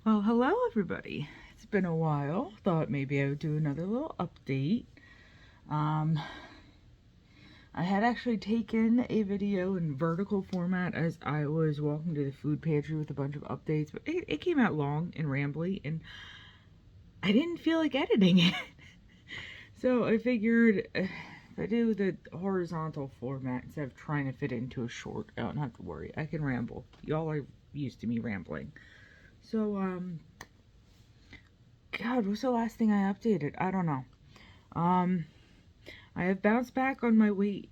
Well, hello everybody. It's been a while. Thought maybe I would do another little update. Um, I had actually taken a video in vertical format as I was walking to the food pantry with a bunch of updates, but it came out long and rambly, and I didn't feel like editing it. So I figured if I do the horizontal format instead of trying to fit it into a short, I don't have to worry. I can ramble. Y'all are used to me rambling. So, God, what's the last thing I updated? I don't know. Um, I have bounced back on my weight,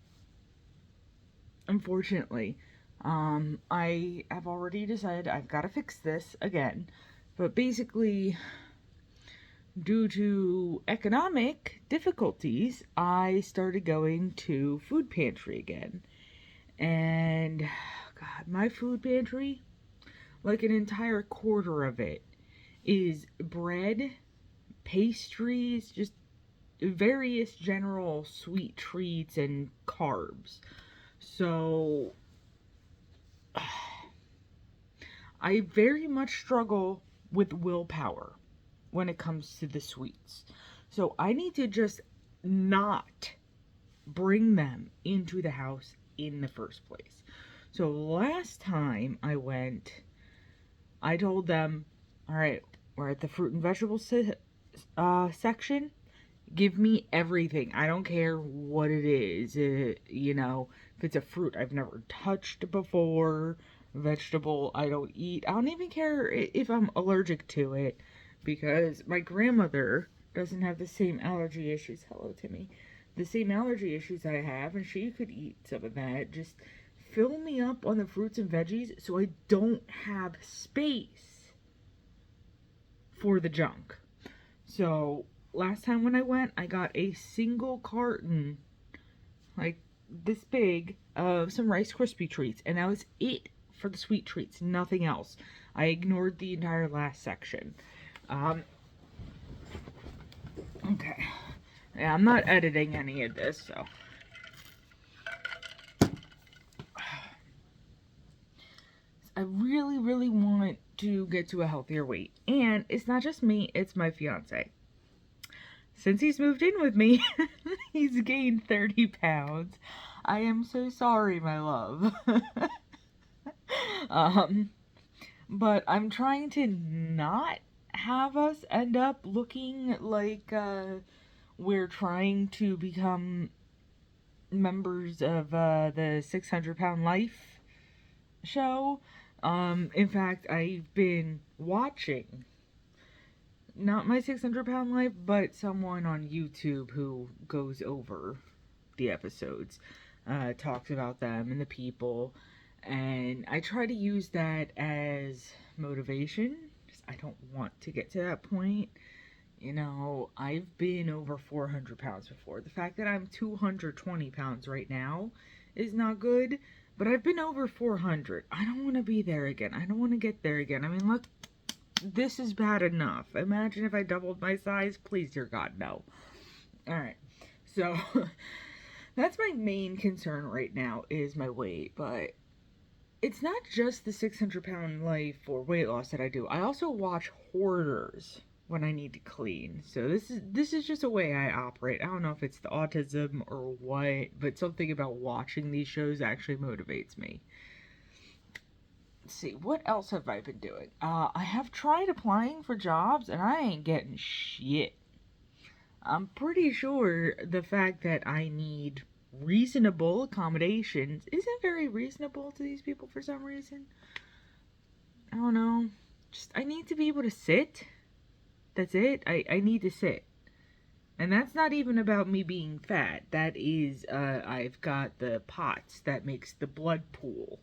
unfortunately. I have already decided I've got to fix this again. But basically, due to economic difficulties, I started going to food pantry again. And, God, my food pantry, like an entire quarter of it, is bread, pastries, just various general sweet treats and carbs. So I very much struggle with willpower when it comes to the sweets. So I need to just not bring them into the house in the first place. So last time I went, I told them, all right, we're at the fruit and vegetable section. Give me everything. I don't care what it is. If it's a fruit I've never touched before, vegetable I don't eat. I don't even care if I'm allergic to it because my grandmother doesn't have the same allergy issues. Hello, Timmy. The same allergy issues I have, and she could eat some of that. Just fill me up on the fruits and veggies so I don't have space for the junk. So last time when I went, I got a single carton, like this big, of some Rice Krispie treats, and that was it for the sweet treats. Nothing else. I ignored the entire last section. Um, okay. Yeah, I'm not editing any of this, so. I really, really want to get to a healthier weight. And it's not just me, it's my fiance. Since he's moved in with me, he's gained 30 pounds. I am so sorry, my love. um, but I'm trying to not have us end up looking like we're trying to become members of the 600-pound life show. In fact, I've been watching not my 600-pound life, but someone on YouTube who goes over the episodes, talks about them and the people, and I try to use that as motivation. I don't want to get to that point. I've been over 400 pounds before. The fact that I'm 220 pounds right now is not good, but I've been over 400. I don't want to be there again. I don't want to get there again. I mean, look, this is bad enough. Imagine if I doubled my size. Please, dear God, no. Alright, so that's my main concern right now is my weight, but it's not just the 600-pound life or weight loss that I do. I also watch hoarders when I need to clean. So this is just a way I operate. I don't know if it's the autism or what, but something about watching these shows actually motivates me. Let's see, what else have I been doing? I have tried applying for jobs and I ain't getting shit. I'm pretty sure the fact that I need reasonable accommodations isn't very reasonable to these people for some reason. I don't know. Just, I need to be able to sit. That's it. I need to sit. And that's not even about me being fat. That is, I've got the POTS that makes the blood pool.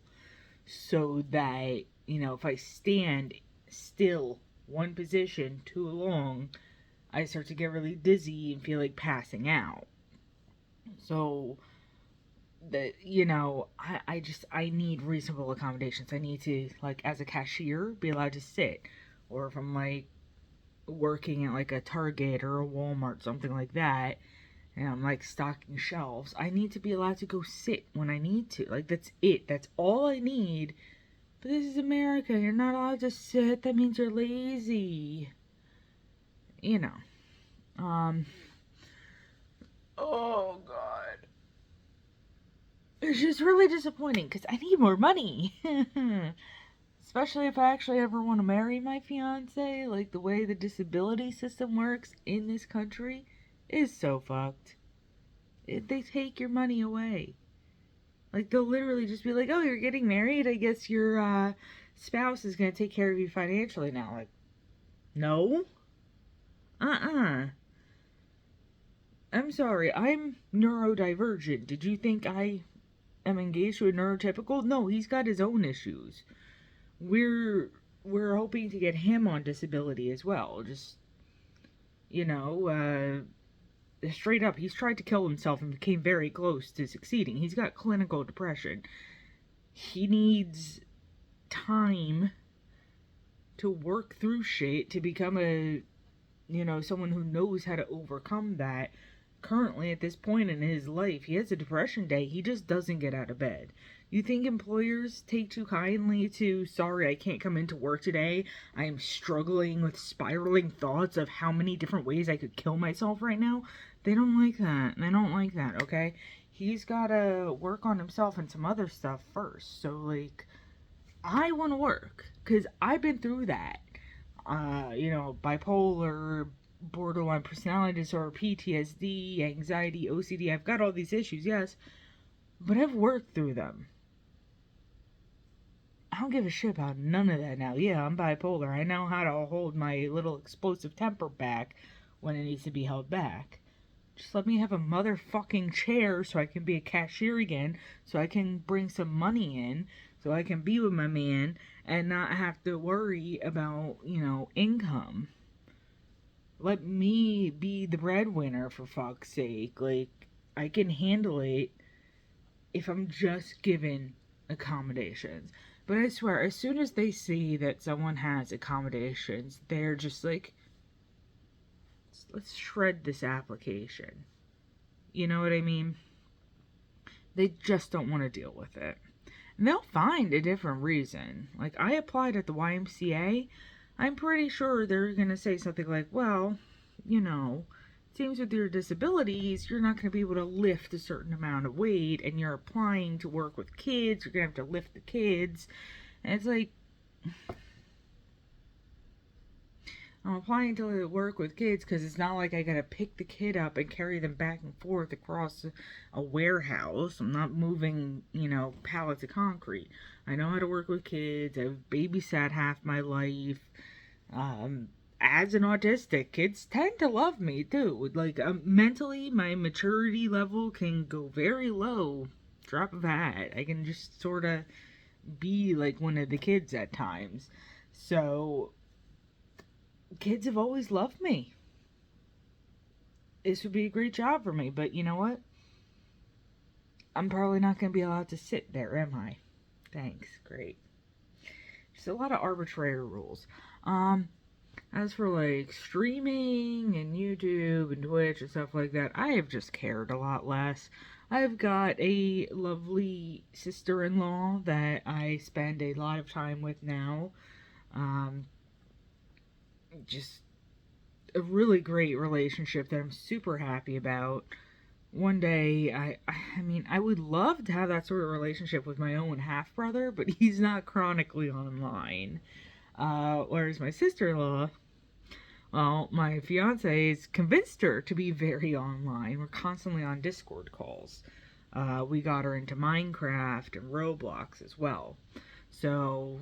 So that, if I stand still one position too long, I start to get really dizzy and feel like passing out. So I need reasonable accommodations. I need to, like, as a cashier, be allowed to sit, or if I'm like working at like a Target or a Walmart, something like that, and I'm like stocking shelves, I need to be allowed to go sit when I need to. Like, that's it. That's all I need. But this is America. You're not allowed to sit. That means you're lazy. You know. Oh, God. It's just really disappointing because I need more money. Especially if I actually ever want to marry my fiance. Like, the way the disability system works in this country is so fucked. They take your money away. Like, they'll literally just be like, oh, you're getting married? I guess your spouse is going to take care of you financially now. Like, no. I'm sorry, I'm neurodivergent. Did you think I am engaged to a neurotypical? No, he's got his own issues. We're hoping to get him on disability as well. Just, straight up, he's tried to kill himself and became very close to succeeding. He's got clinical depression. He needs time to work through shit to become someone who knows how to overcome that. Currently, at this point in his life, he has a depression day. He just doesn't get out of bed. You think employers take too kindly to, sorry, I can't come into work today. I am struggling with spiraling thoughts of how many different ways I could kill myself right now? They don't like that. They don't like that, okay? He's got to work on himself and some other stuff first. So, I want to work because I've been through that. Bipolar, borderline personality disorder, PTSD, anxiety, OCD. I've got all these issues, yes, but I've worked through them. I don't give a shit about none of that now. Yeah, I'm bipolar. I know how to hold my little explosive temper back when it needs to be held back. Just let me have a motherfucking chair so I can be a cashier again, so I can bring some money in, so I can be with my man and not have to worry about, income. Let me be the breadwinner, for fuck's sake. I can handle it if I'm just given accommodations. But I swear, as soon as they see that someone has accommodations, they're just like, let's shred this application. You know what I mean? They just don't want to deal with it. And they'll find a different reason. Like, I applied at the YMCA. I'm pretty sure they're going to say something like, well, it seems with your disabilities, you're not going to be able to lift a certain amount of weight, and you're applying to work with kids, you're going to have to lift the kids. And it's like, I'm applying to work with kids because it's not like I gotta pick the kid up and carry them back and forth across a warehouse. I'm not moving, pallets of concrete. I know how to work with kids. I've babysat half my life. As an autistic, kids tend to love me too. Mentally, my maturity level can go very low. Drop of a hat. I can just sort of be like one of the kids at times. So, kids have always loved me. This would be a great job for me, but you know what? I'm probably not going to be allowed to sit there, am I? Thanks, great. Just a lot of arbitrary rules. As for streaming and YouTube and Twitch and stuff like that, I have just cared a lot less. I've got a lovely sister-in-law that I spend a lot of time with now. Just a really great relationship that I'm super happy about. One day, I would love to have that sort of relationship with my own half-brother, but he's not chronically online. Whereas my sister-in-law, well, my fiance's convinced her to be very online. We're constantly on Discord calls. We got her into Minecraft and Roblox as well. So,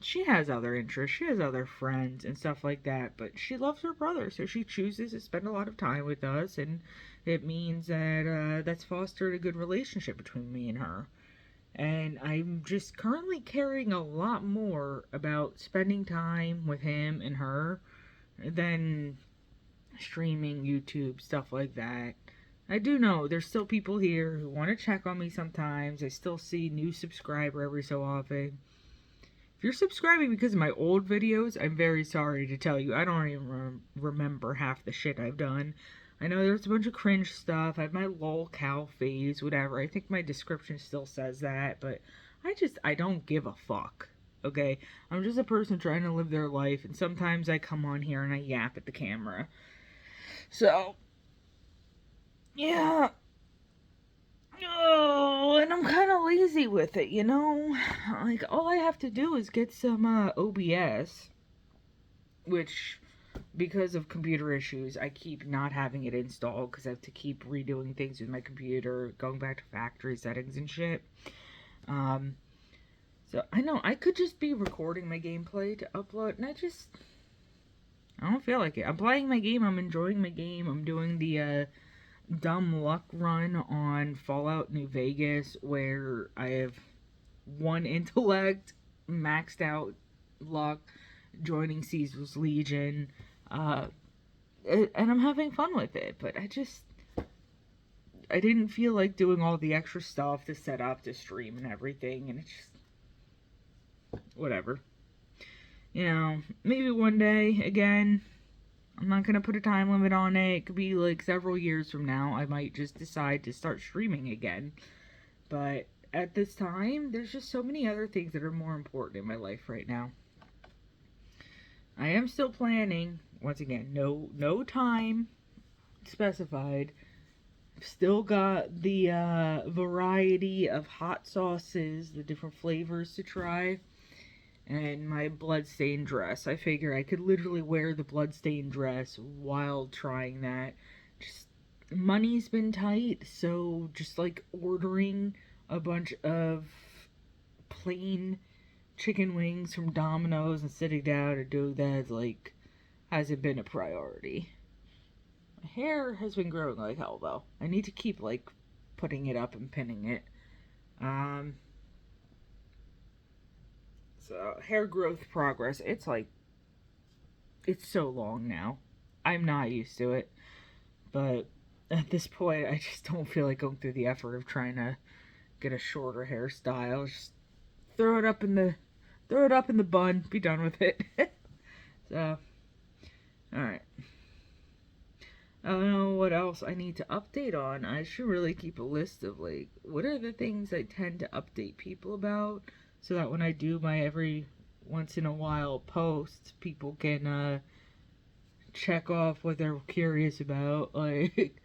she has other interests, she has other friends and stuff like that, but she loves her brother, so she chooses to spend a lot of time with us, and it means that that's fostered a good relationship between me and her. And I'm just currently caring a lot more about spending time with him and her than streaming, YouTube, stuff like that. I do know there's still people here who want to check on me sometimes. I still see new subscriber every so often. If you're subscribing because of my old videos, I'm very sorry to tell you. I don't even remember half the shit I've done. I know there's a bunch of cringe stuff. I have my lol cow phase, whatever. I think my description still says that, but I don't give a fuck. Okay? I'm just a person trying to live their life, and sometimes I come on here and I yap at the camera. So, yeah. Oh, and I'm kind of lazy with it, you know? Like, all I have to do is get some OBS, which, because of computer issues, I keep not having it installed because I have to keep redoing things with my computer, going back to factory settings and shit. So I know I could just be recording my gameplay to upload, and I don't feel like it. I'm playing my game, I'm enjoying my game, I'm doing the dumb luck run on Fallout New Vegas where I have one intellect, maxed out luck, joining Caesar's Legion, uh, and I'm having fun with it, but I didn't feel like doing all the extra stuff to set up, to stream and everything, and it's just, whatever. You know, maybe one day, again, I'm not gonna put a time limit on it. It could be like several years from now. I might just decide to start streaming again. But at this time, there's just so many other things that are more important in my life right now. I am still planning, once again, no time specified. I've still got the variety of hot sauces, the different flavors to try. And my bloodstained dress. I figure I could literally wear the bloodstained dress while trying that. Just money's been tight, so just like ordering a bunch of plain chicken wings from Domino's and sitting down and doing that like hasn't been a priority. My hair has been growing like hell though. I need to keep like putting it up and pinning it. So hair growth progress, it's so long now. I'm not used to it. But at this point I just don't feel like going through the effort of trying to get a shorter hairstyle. Just throw it up in the bun, be done with it. So alright. I don't know what else I need to update on. I should really keep a list of like what are the things I tend to update people about, so that when I do my every once in a while posts, people can check off what they're curious about, like,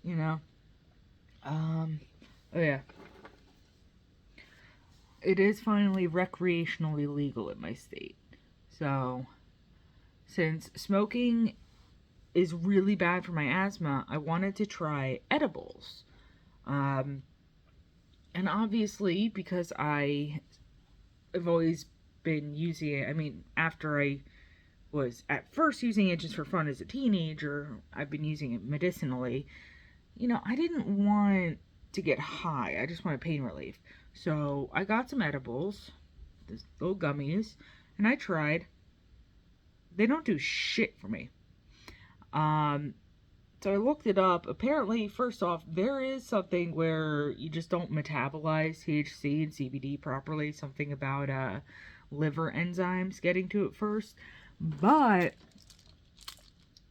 you know. Oh yeah. It is finally recreationally legal in my state. So, since smoking is really bad for my asthma, I wanted to try edibles. And obviously, because I have always been using it, I mean, after I was at first using it just for fun as a teenager, I've been using it medicinally. You know, I didn't want to get high, I just wanted pain relief. So I got some edibles, these little gummies, and I tried. They don't do shit for me. So I looked it up. Apparently, first off, there is something where you just don't metabolize THC and CBD properly. Something about liver enzymes getting to it first. But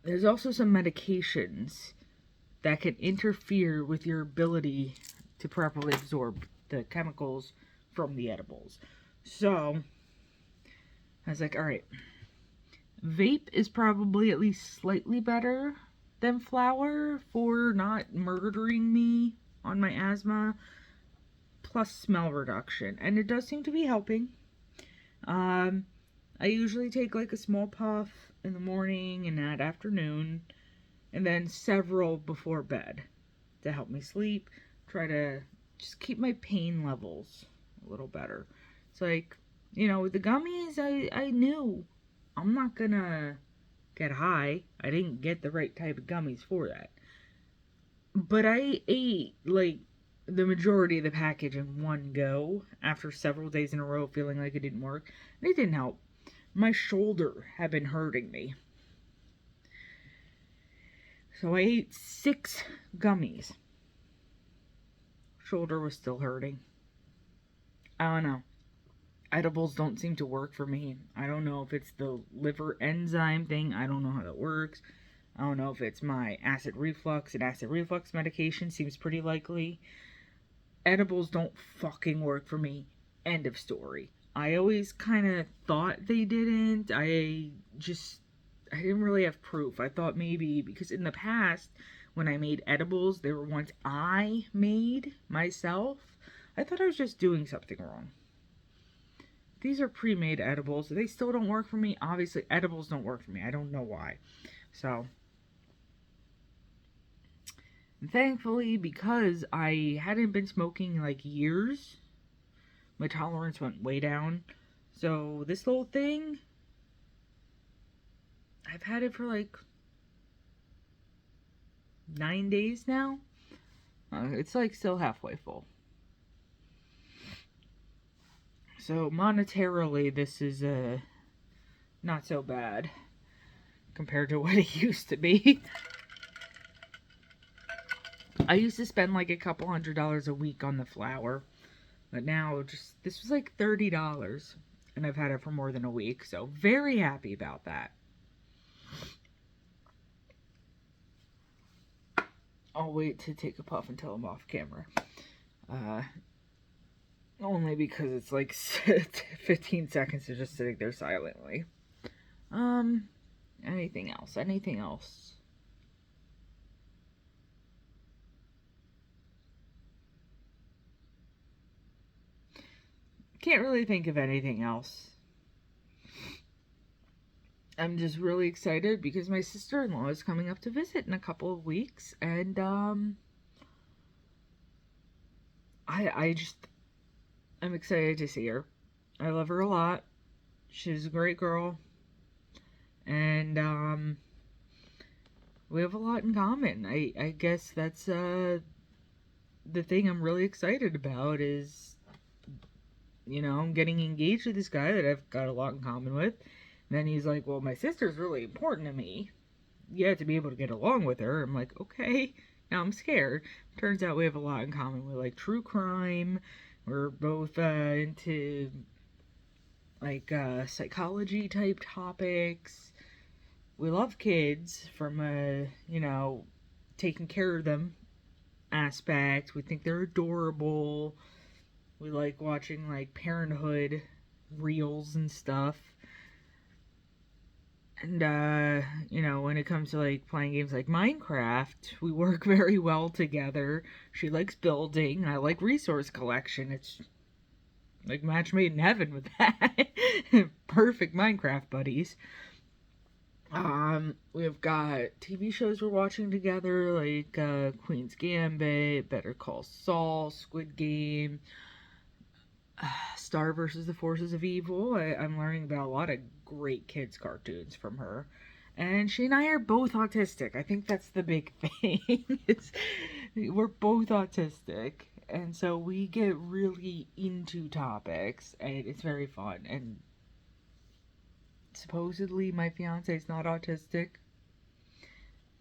there's also some medications that can interfere with your ability to properly absorb the chemicals from the edibles. So I was like, alright, vape is probably at least slightly better than flower for not murdering me on my asthma, plus smell reduction, and it does seem to be helping. I usually take like a small puff in the morning and at afternoon, and then several before bed to help me sleep, try to just keep my pain levels a little better. It's like, you know, with the gummies, I knew I'm not gonna get high. I didn't get the right type of gummies for that. But I ate like the majority of the package in one go after several days in a row feeling like it didn't work. And it didn't help. My shoulder had been hurting me. So I ate 6 gummies. Shoulder was still hurting. I don't know. Edibles don't seem to work for me. I don't know if it's the liver enzyme thing. I don't know how that works. I don't know if it's my acid reflux. And acid reflux medication seems pretty likely. edibles don't fucking work for me. End of story. I always kind of thought they didn't. I didn't really have proof. I thought maybe because in the past, when I made edibles, they were ones I made myself. I thought I was just doing something wrong. These are pre-made edibles. They still don't work for me. Obviously, edibles don't work for me. I don't know why. So, thankfully, because I hadn't been smoking in like years, my tolerance went way down. So, this little thing, I've had it for like 9 days now. It's like still halfway full. So monetarily, this is not so bad compared to what it used to be. I used to spend like a couple $100 a week on the flour, but now this was like $30, and I've had it for more than a week, so very happy about that. I'll wait to take a puff until I'm off camera. Only because it's like 15 seconds of just sitting there silently. Anything else? Anything else? Can't really think of anything else. I'm just really excited because my sister-in-law is coming up to visit in a couple of weeks, and I'm excited to see her. I love her a lot. She's a great girl. And we have a lot in common. I guess that's the thing I'm really excited about is, I'm getting engaged to this guy that I've got a lot in common with. And then he's like, well, my sister's really important to me. You have to be able to get along with her. I'm like, okay. Now I'm scared. Turns out we have a lot in common. We like true crime. We're both into like psychology type topics. We love kids from taking care of them aspect. We think they're adorable. We like watching like parenthood reels and stuff. And when it comes to like playing games like Minecraft, we work very well together. She likes building, I like resource collection. It's like match made in heaven with that. Perfect Minecraft buddies. We've got TV shows we're watching together, like Queen's Gambit, Better Call Saul, Squid Game, Star versus the Forces of Evil. I'm learning about a lot of great kids cartoons from her. And she and I are both autistic. I think that's the big thing. We're both autistic. And so we get really into topics, and it's very fun. And supposedly my fiance's not autistic.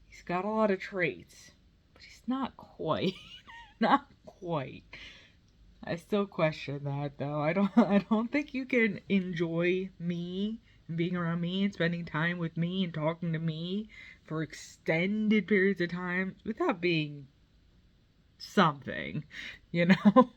He's got a lot of traits, but he's not quite. Not quite. I still question that though. I don't think you can enjoy me and being around me and spending time with me and talking to me for extended periods of time without being something, To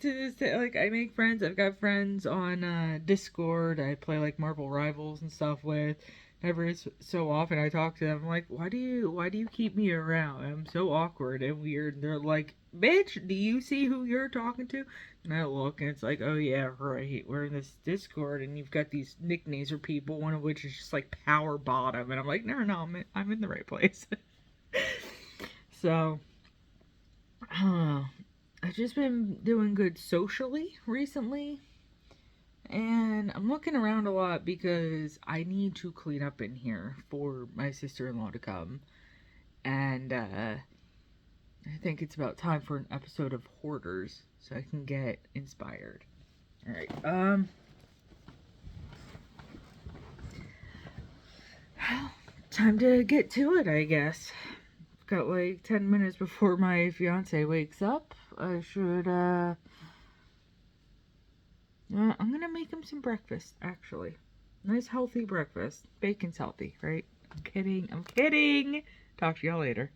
this day, like, I make friends. I've got friends on Discord. I play like Marvel Rivals and stuff with. Every so often I talk to them. I'm like, why do you keep me around? I'm so awkward and weird. And they're like, bitch, do you see who you're talking to? And I look and it's like, oh yeah, right. We're in this Discord and you've got these nicknames for people, one of which is just like Power Bottom. And I'm like, no, I'm in the right place. So, I've just been doing good socially recently. And I'm looking around a lot because I need to clean up in here for my sister-in-law to come. And I think it's about time for an episode of Hoarders so I can get inspired. Alright, time to get to it, I guess. I've got like 10 minutes before my fiance wakes up. I should, I'm gonna make him some breakfast, actually. Nice healthy breakfast. Bacon's healthy, right? I'm kidding. Talk to y'all later.